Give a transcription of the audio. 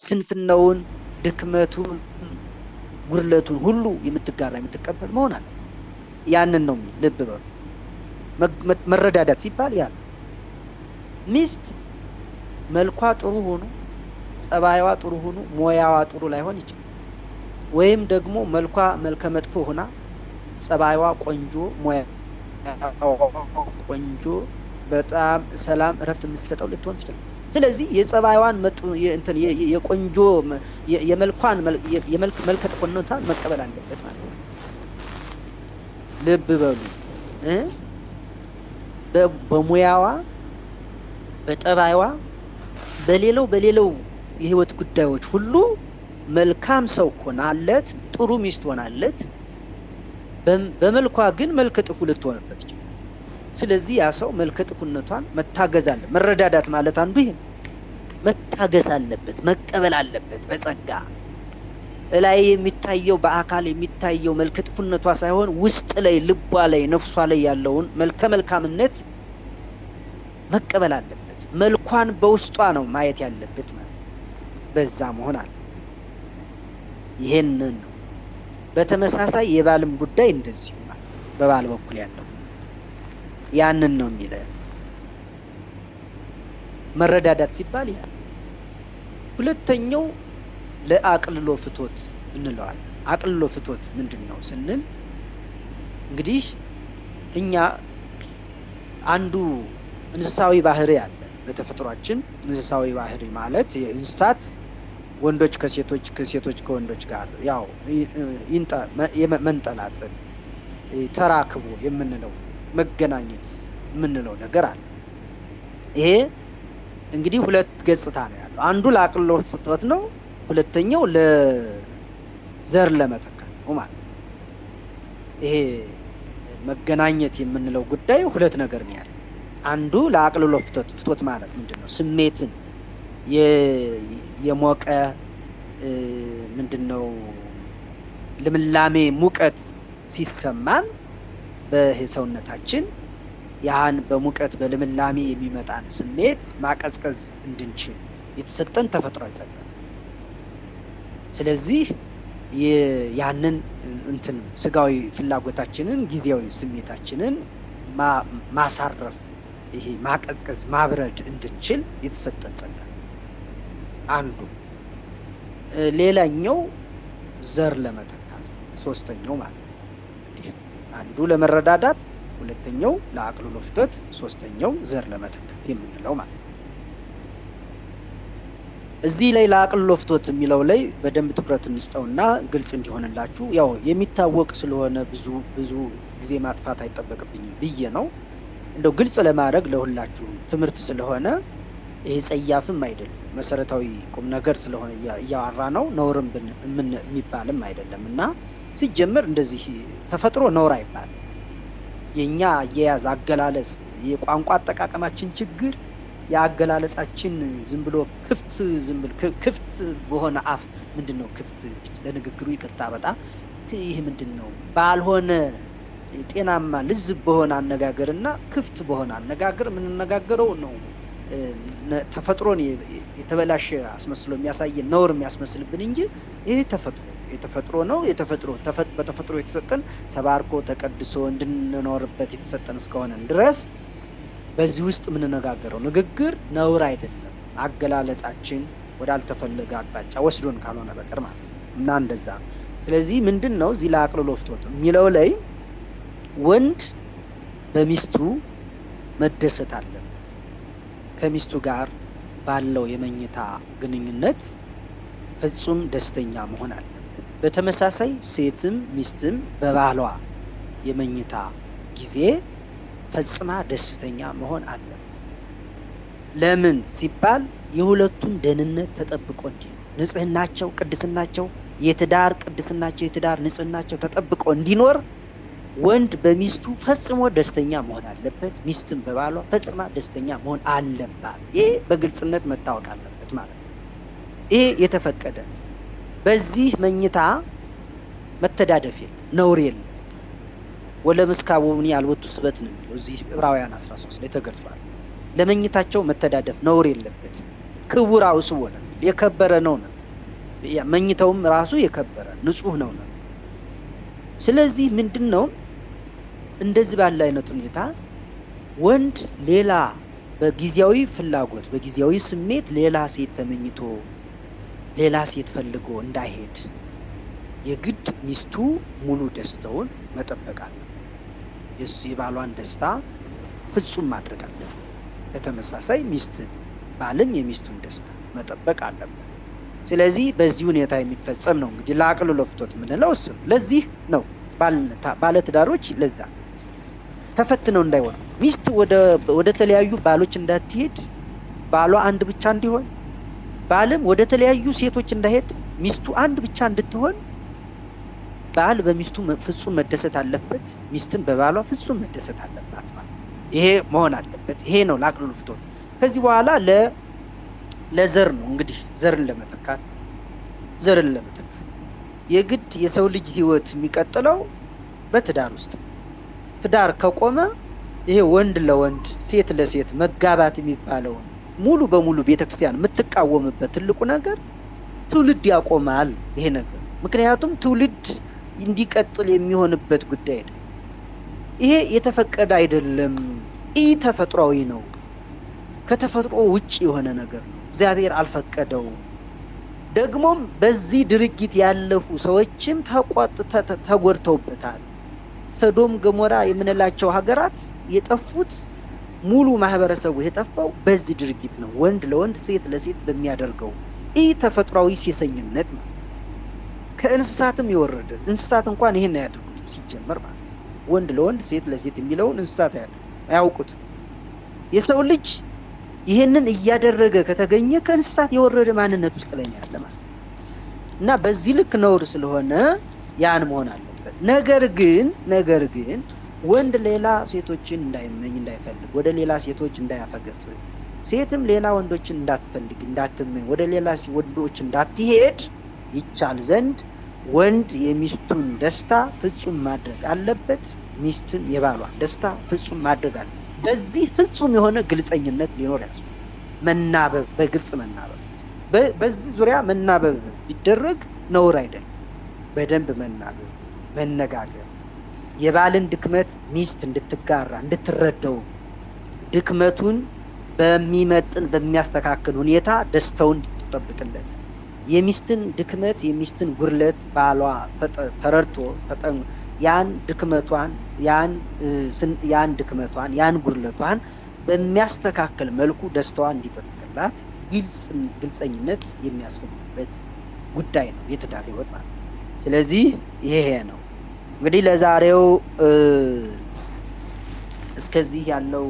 ስንፍናውን፣ ድክመቱን፣ ጉድለቱን ሁሉ የምትጋራ የምትቀበል መሆን አለ። ያንን ነው ልብ በሉ። መረዳዳት ሲባል ያ ሚስት መልኳ ጥሩ ሆኖ ጸባይዋ ጥሩ ሆኖ ሞያዋ ጥሩ ላይሆን ይችላል። ወይም ደግሞ መልከ መጥፎ ሆና ጸባይዋ ቆንጆ ሞያዋ ቆንጆ በጣም ሰላም እረፍት የምትሰጠው ልትሆን ትችላለች። ስለዚህ የጸባይዋን የቆንጆ የመልኳን መልከ ጥፎነቷን መቀበል አለበት ማለት ነው። ልብ በሉ በሙያዋ በጠባይዋ በሌላው የህይወት ጉዳዮች ሁሉ መልካም ሰው ሆናለት ጥሩ ሚስት ሆናለት፣ በመልኳ ግን መልከ ጥፉ ልትሆንበት ይችላል። ስለዚህ ያ ሰው መልከ ጥፉነቷን መታገዝ አለ። መረዳዳት ማለት አንዱ ይሄ መታገዝ አለበት፣ መቀበል አለበት በጸጋ። ላይ የሚታየው በአካል የሚታየው መልከ ጥፉነቷ ሳይሆን ውስጥ ላይ ልቧ ላይ ነፍሷ ላይ ያለውን መልካምነት መቀበል አለበት። መልኳን በውስጧ ነው ማየት ያለበት ማለት በዛ መሆን አለበት። ይሄንን ነው። በተመሳሳይ የባልም ጉዳይ እንደዚሁ ማለት በባል በኩል ያለው ያንን ነው የሚለው። መረዳዳት ሲባል ያ ሁለተኛው ለአቅልሎ ፍቶት እንለዋለን። አቅልሎ ፍቶት ምንድነው ስንል እንግዲህ እኛ አንዱ እንስሳዊ ባህሪ አለ በተፈጥሯችን። እንስሳዊ ባህሪ ማለት የእንስሳት ወንዶች ከሴቶች ከወንዶች ጋር ያው መንጠላጠል፣ ተራክቦ የምንለው መገናኘት የምንለው ነገር አለ። ይሄ እንግዲህ ሁለት ገጽታ ነው ያለው። አንዱ ለአቅልሎ ፍቶት ነው፣ ሁለተኛው ለዘር ለመተካት ነው ማለት ነው። ይሄ መገናኘት የምንለው ጉዳይ ሁለት ነገር ነው ያለው። አንዱ ለአቅልሎ ፍቶት ማለት ምንድነው? ስሜትን የሞቀ ምንድነው ልምላሜ ሙቀት ሲሰማን በሰውነታችን ያን በሙቀት በልምላሜ የሚመጣን ስሜት ማቀዝቀዝ እንድንችል የተሰጠን ተፈጥሯዊ ጸጋ። ስለዚህ ያንን ስጋዊ ፍላጎታችንን ጊዜያዊ ስሜታችንን ማሳረፍ ይሄ ማቀዝቀዝ ማብረድ እንድንችል የተሰጠን ጸጋ አንዱ። ሌላኛው ዘር ለመተካት ሶስተኛው ማለት ነው። አንዱ ለመረዳዳት፣ ሁለተኛው ለአቅልሎ ፍቶት፣ ሶስተኛው ዘር ለመተካት የምንለው ማለት ነው። እዚህ ላይ ለአቅልሎ ፍቶት የሚለው ላይ በደንብ ትኩረት እንስጠውና ግልጽ እንዲሆንላችሁ ያው የሚታወቅ ስለሆነ ብዙ ጊዜ ማጥፋት አይጠበቅብኝም ብዬ ነው። እንደው ግልጽ ለማድረግ ለሁላችሁ ትምህርት ስለሆነ ይሄ ጸያፍም አይደለም፣ መሰረታዊ ቁም ነገር ስለሆነ እያወራ ነው። ነውርም የሚባልም አይደለም እና ሲጀምር እንደዚህ ተፈጥሮ ነውር አይባልም። የኛ አያያዝ አገላለጽ የቋንቋ አጠቃቀማችን ችግር የአገላለጻችን ዝም ብሎ ክፍት በሆነ አፍ ምንድነው ክፍት ለንግግሩ ይቅርታ በጣም ይሄ ምንድነው ባልሆነ ጤናማ ልዝብ በሆነ አነጋገርና ክፍት በሆነ አነጋገር የምንነጋገረው ነው ተፈጥሮን የተበላሸ አስመስሎ የሚያሳየን ነውር የሚያስመስልብን እንጂ ይሄ የተፈጥሮ ነው። በተፈጥሮ የተሰጠን ተባርኮ ተቀድሶ እንድንኖርበት የተሰጠን እስከሆነ ድረስ በዚህ ውስጥ የምንነጋገረው ንግግር ነውር አይደለም። አገላለጻችን ወዳልተፈለገ አቅጣጫ ወስዶን ካልሆነ በቀር ማለት እና እንደዛ። ስለዚህ ምንድነው እዚህ ለአቅልሎ ፍቶት የሚለው ላይ ወንድ በሚስቱ መደሰት አለበት። ከሚስቱ ጋር ባለው የመኝታ ግንኙነት ፍጹም ደስተኛ መሆን አለበት። በተመሳሳይ ሴትም ሚስትም በባሏ የመኝታ ጊዜ ፈጽማ ደስተኛ መሆን አለበት። ለምን ሲባል የሁለቱን ደህንነት ተጠብቆ እንዲኖር፣ ንጽህናቸው፣ ቅድስናቸው፣ የትዳር ቅድስናቸው፣ የትዳር ንጽህናቸው ተጠብቆ እንዲኖር ወንድ በሚስቱ ፈጽሞ ደስተኛ መሆን አለበት። ሚስትም በባሏ ፈጽማ ደስተኛ መሆን አለባት። ይሄ በግልጽነት መታወቅ አለበት ማለት ነው። ይሄ የተፈቀደ በዚህ መኝታ መተዳደፍ የለም፣ ነውር የለም። ወለመስካቦኒ ያልወጡ ስበት ነው የሚለው እዚህ ዕብራውያን 13 ላይ ተገልጿል። ለመኝታቸው መተዳደፍ ነውር የለበት። ክቡር አውስቦ ነው የከበረ ነው ነው። መኝታውም ራሱ የከበረ ንጹህ ነው ነው። ስለዚህ ምንድነው እንደዚህ ባለ አይነት ሁኔታ ወንድ ሌላ በጊዜያዊ ፍላጎት በጊዜያዊ ስሜት ሌላ ሴት ተመኝቶ ሌላ ሴት ፈልጎ እንዳይሄድ የግድ ሚስቱ ሙሉ ደስታውን መጠበቅ አለበት። የባሏን ደስታ ፍጹም ማድረግ አለበት። በተመሳሳይ ባልም የሚስቱን ደስታ መጠበቅ አለበት። ስለዚህ በዚህ ሁኔታ የሚፈጸም ነው እንግዲህ ለአቅልሎ ፍትወት የምንለው እሱ ነው። ለዚህ ነው ባለትዳሮች ለዛ ተፈትነው እንዳይወጡ ሚስት ወደ ተለያዩ ባሎች እንዳትሄድ ባሏ አንድ ብቻ እንዲሆን፣ ባልም ወደ ተለያዩ ሴቶች እንዳይሄድ ሚስቱ አንድ ብቻ እንድትሆን፣ ባል በሚስቱ ፍጹም መደሰት አለበት፣ ሚስትም በባሏ ፍጹም መደሰት አለባት ማለት ይሄ መሆን አለበት። ይሄ ነው ለአቅልሎ ፍትወት። ከዚህ በኋላ ለዘር ነው እንግዲህ ዘርን ለመተካት የግድ የሰው ልጅ ህይወት የሚቀጥለው በትዳር ውስጥ። ትዳር ከቆመ ይሄ ወንድ ለወንድ ሴት ለሴት መጋባት የሚባለው ሙሉ በሙሉ ቤተክርስቲያን የምትቃወምበት ትልቁ ነገር ትውልድ ያቆማል ይሄ ነገር። ምክንያቱም ትውልድ እንዲቀጥል የሚሆንበት ጉዳይ አይደለም። ይሄ የተፈቀደ አይደለም፣ ተፈጥሯዊ ነው። ከተፈጥሮ ውጪ የሆነ ነገር ነው። እግዚአብሔር አልፈቀደውም። ደግሞም በዚህ ድርጊት ያለፉ ሰዎችም ተጎድተውበታል። ሰዶም ገሞራ የምንላቸው ሀገራት የጠፉት ሙሉ ማህበረሰቡ የጠፋው በዚህ ድርጊት ነው። ወንድ ለወንድ ሴት ለሴት በሚያደርገው ተፈጥሯዊ ሴሰኝነት ነው። ከእንስሳትም የወረደ እንስሳት እንኳን ይሄን ያደርጉት ሲጀመር ማለት ወንድ ለወንድ ሴት ለሴት የሚለውን እንስሳት አያውቁትም። የሰው ልጅ ይሄንን እያደረገ ከተገኘ ከእንስሳት የወረደ ማንነት ውስጥ ላይ ያለ ማለት እና በዚህ ልክ ነውር ስለሆነ ያን መሆን አለበት። ነገር ግን ወንድ ሌላ ሴቶችን እንዳይመኝ እንዳይፈልግ፣ ወደ ሌላ ሴቶች እንዳያፈገፍግ፣ ሴትም ሌላ ወንዶችን እንዳትፈልግ እንዳትመኝ፣ ወደ ሌላ ወንዶች እንዳትሄድ ይቻል ዘንድ ወንድ የሚስቱን ደስታ ፍጹም ማድረግ አለበት፣ ሚስትም የባሏን ደስታ ፍጹም ማድረግ አለበት። በዚህ ፍጹም የሆነ ግልጸኝነት ሊኖር ያስፈልጋል። መናበብ፣ በግልጽ መናበብ። በዚህ ዙሪያ መናበብ ቢደረግ ነውር አይደለም። በደንብ መናበብ፣ መነጋገር፣ የባልን ድክመት ሚስት እንድትጋራ እንድትረዳው፣ ድክመቱን በሚመጥን በሚያስተካክል ሁኔታ ደስታውን እንድትጠብቅለት፣ የሚስትን ድክመት የሚስትን ጉድለት ባሏ ተረድቶ ያን ድክመቷን ያን ጉድለቷን በሚያስተካክል መልኩ ደስታዋን እንዲጠብቅላት ግልጸኝነት የሚያስፈልግበት ጉዳይ ነው የትዳር ህይወት ማለት። ስለዚህ ይሄ ነው እንግዲህ ለዛሬው እስከዚህ ያለው